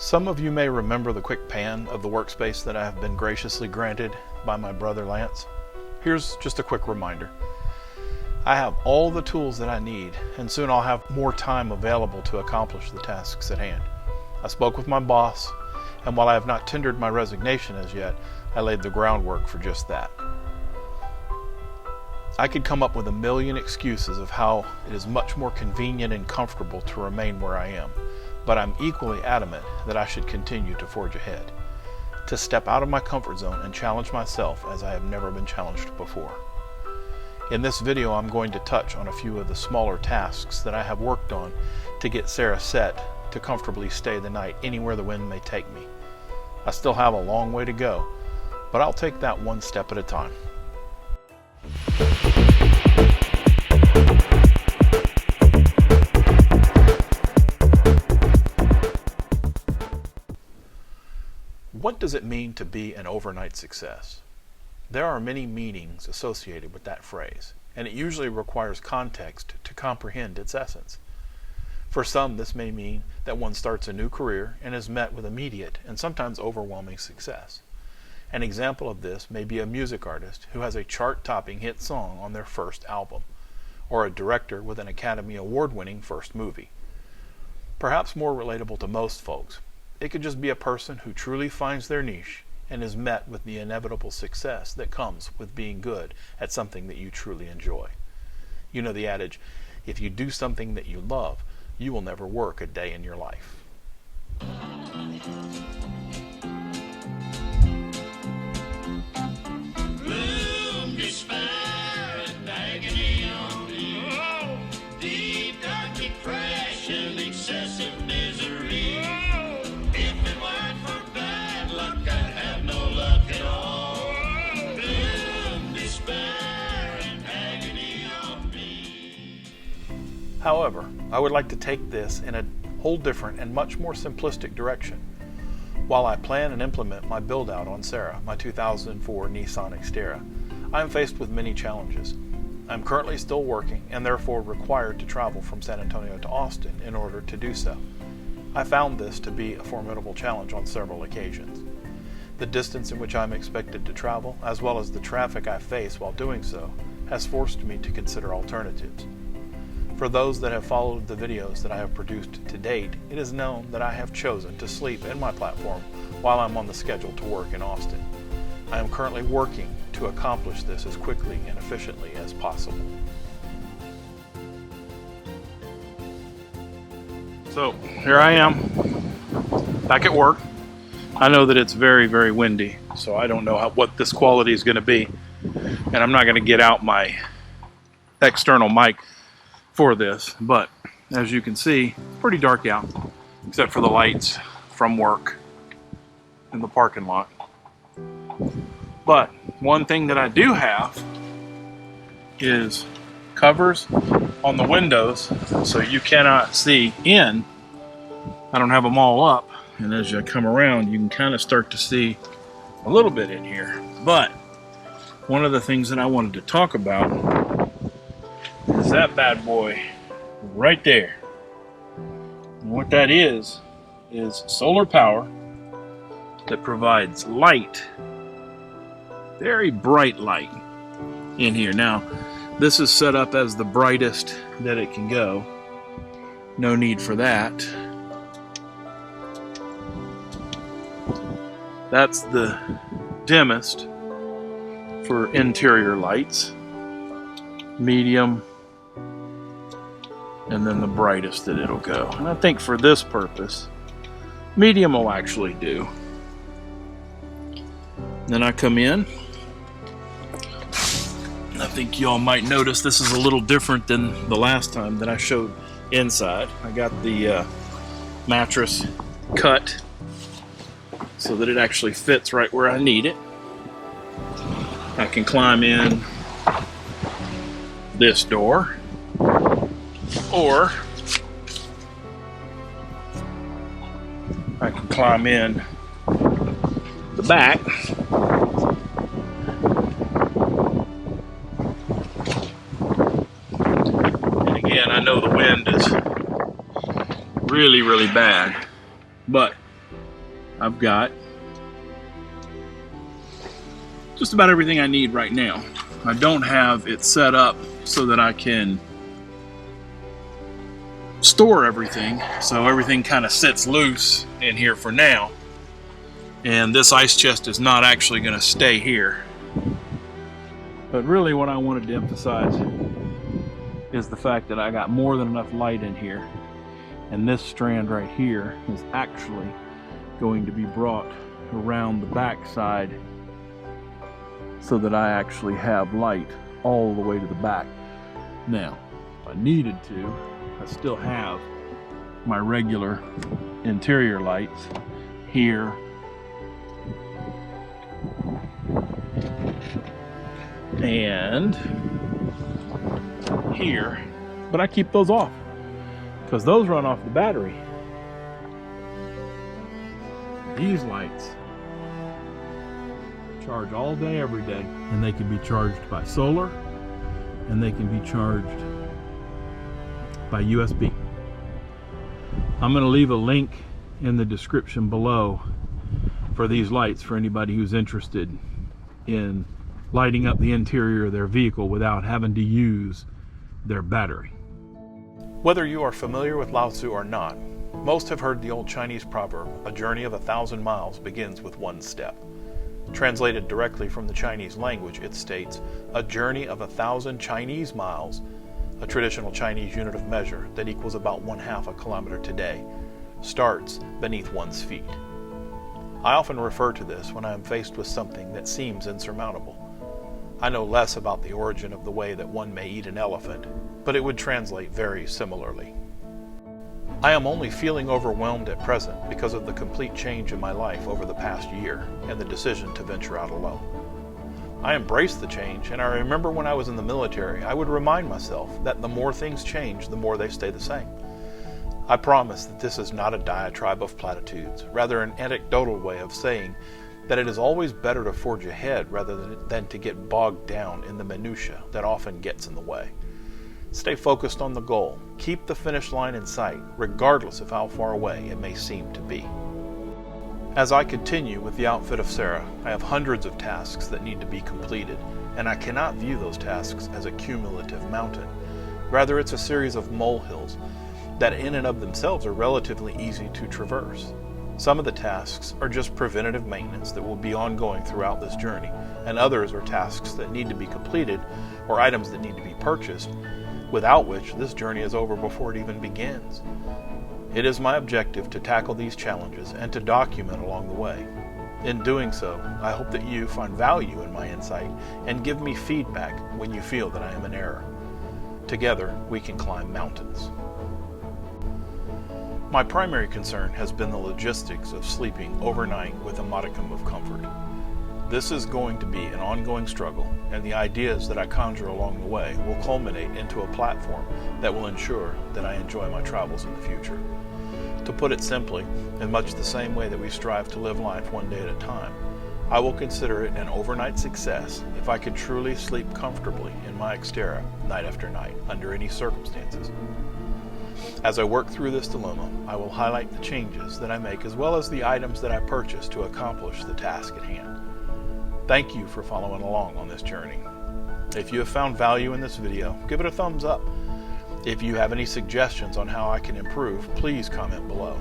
Some of you may remember the quick pan of the workspace that I have been graciously granted by my brother Lance. Here's just a quick reminder. I have all the tools that I need, and soon I'll have more time available to accomplish the tasks at hand. I spoke with my boss, and while I have not tendered my resignation as yet, I laid the groundwork for just that. I could come up with a million excuses of how it is much more convenient and comfortable to remain where I am, but I'm equally adamant that I should continue to forge ahead, to step out of my comfort zone and challenge myself as I have never been challenged before. In this video, I'm going to touch on a few of the smaller tasks that I have worked on to get Sara set to comfortably stay the night anywhere the wind may take me. I still have a long way to go, but I'll take that one step at a time. What does it mean to be an overnight success? There are many meanings associated with that phrase, and it usually requires context to comprehend its essence. For some, this may mean that one starts a new career and is met with immediate and sometimes overwhelming success. An example of this may be a music artist who has a chart-topping hit song on their first album, or a director with an Academy Award-winning first movie. Perhaps more relatable to most folks, it could just be a person who truly finds their niche and is met with the inevitable success that comes with being good at something that you truly enjoy. You know the adage, if you do something that you love, you will never work a day in your life. However, I would like to take this in a whole different and much more simplistic direction. While I plan and implement my build-out on Sara, my 2004 Nissan Xterra, I am faced with many challenges. I am currently still working and therefore required to travel from San Antonio to Austin in order to do so. I found this to be a formidable challenge on several occasions. The distance in which I am expected to travel, as well as the traffic I face while doing so, has forced me to consider alternatives. For those that have followed the videos that I have produced to date, it is known that I have chosen to sleep in my platform while I'm on the schedule to work in Austin. I am currently working to accomplish this as quickly and efficiently as possible. So here I am, back at work. I know that it's very, very windy, so I don't know what this quality is going to be, and I'm not going to get out my external mic for this, but as you can see, it's pretty dark out, except for the lights from work in the parking lot. But one thing that I do have is covers on the windows, so you cannot see in. I don't have them all up, and as you come around, you can kind of start to see a little bit in here. But one of the things that I wanted to talk about is that bad boy right there. And what that is solar power that provides light, very bright light in here. Now, this is set up as the brightest that it can go. No need for that. That's the dimmest for interior lights, medium, and then the brightest that it'll go. And I think for this purpose, medium will actually do. Then I come in. I think y'all might notice this is a little different than the last time that I showed inside. I got the mattress cut so that it actually fits right where I need it. I can climb in this door, or I can climb in the back. And again, I know the wind is really, really bad, but I've got just about everything I need right now. I don't have it set up so that I can store everything, so everything kind of sits loose in here for now. And this ice chest is not actually going to stay here. But really what I wanted to emphasize is the fact that I got more than enough light in here. And this strand right here is actually going to be brought around the back side so that I actually have light all the way to the back. Now, if I needed to, I still have my regular interior lights here and here, but I keep those off because those run off the battery. These lights charge all day, every day, and they can be charged by solar and they can be charged by USB. I'm going to leave a link in the description below for these lights for anybody who's interested in lighting up the interior of their vehicle without having to use their battery. Whether you are familiar with Lao Tzu or not, most have heard the old Chinese proverb, "A journey of 1,000 miles begins with one step." Translated directly from the Chinese language, it states, "A journey of 1,000 Chinese miles," a traditional Chinese unit of measure that equals about 1/2 a kilometer today, starts beneath one's feet. I often refer to this when I am faced with something that seems insurmountable. I know less about the origin of the way that one may eat an elephant, but it would translate very similarly. I am only feeling overwhelmed at present because of the complete change in my life over the past year and the decision to venture out alone. I embrace the change, and I remember when I was in the military, I would remind myself that the more things change, the more they stay the same. I promise that this is not a diatribe of platitudes, rather an anecdotal way of saying that it is always better to forge ahead rather than to get bogged down in the minutiae that often gets in the way. Stay focused on the goal. Keep the finish line in sight, regardless of how far away it may seem to be. As I continue with the outfit of Sara, I have hundreds of tasks that need to be completed, and I cannot view those tasks as a cumulative mountain. Rather, it's a series of molehills that in and of themselves are relatively easy to traverse. Some of the tasks are just preventative maintenance that will be ongoing throughout this journey, and others are tasks that need to be completed or items that need to be purchased, without which this journey is over before it even begins. It is my objective to tackle these challenges and to document along the way. In doing so, I hope that you find value in my insight and give me feedback when you feel that I am in error. Together, we can climb mountains. My primary concern has been the logistics of sleeping overnight with a modicum of comfort. This is going to be an ongoing struggle, and the ideas that I conjure along the way will culminate into a platform that will ensure that I enjoy my travels in the future. To put it simply, in much the same way that we strive to live life one day at a time, I will consider it an overnight success if I can truly sleep comfortably in my Xterra night after night, under any circumstances. As I work through this dilemma, I will highlight the changes that I make as well as the items that I purchase to accomplish the task at hand. Thank you for following along on this journey. If you have found value in this video, give it a thumbs up. If you have any suggestions on how I can improve, please comment below.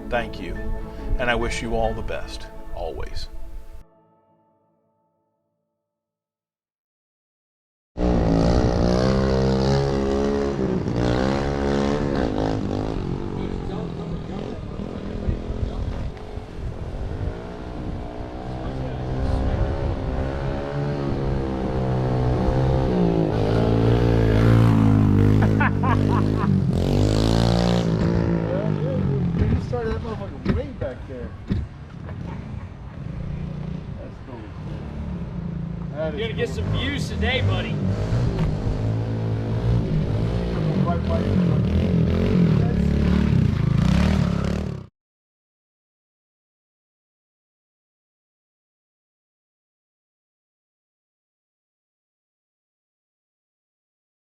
Thank you, and I wish you all the best, always. Started that motherfucker way back there. That's cool. That You're gonna get some views today, buddy. Right by you.